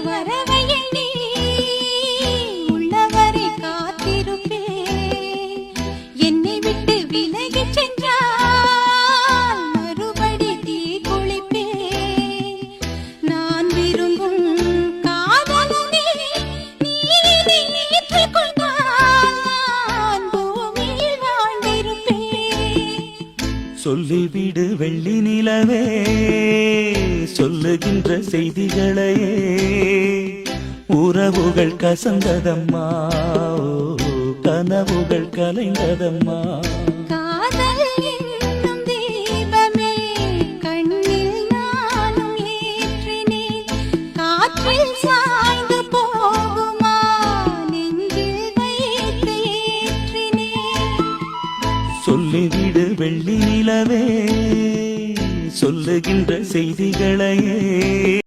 வரவையெண்ணி உள்ளவரை காத்திருப்பேன். என்னை விட்டு விலகிச் சென்றால் மறுபடி தீ குளிப்பேன். நான் விரும்பும் காதலனே நீ ஏற்றுக்கொண்டால் நான் பூமியில் வாழ்ந்திருப்பேன். சொல்லிவிடு வெள்ளி நிலவே சொல்லுகின்ற செய்திகளையே உறவுகள் கசந்ததம்மா கனவுகள் கலைந்ததம்மா. காதல் என்னும் தீபமே கண்ணில் நானும் ஏற்றினேன். காற்றில் சாய்ந்து போகுமா நெஞ்சில் வைத்து ஏற்றினேன். சொல்லிவிடு வெள்ளி நிலவே சொல்லுகின்ற செய்திகளையே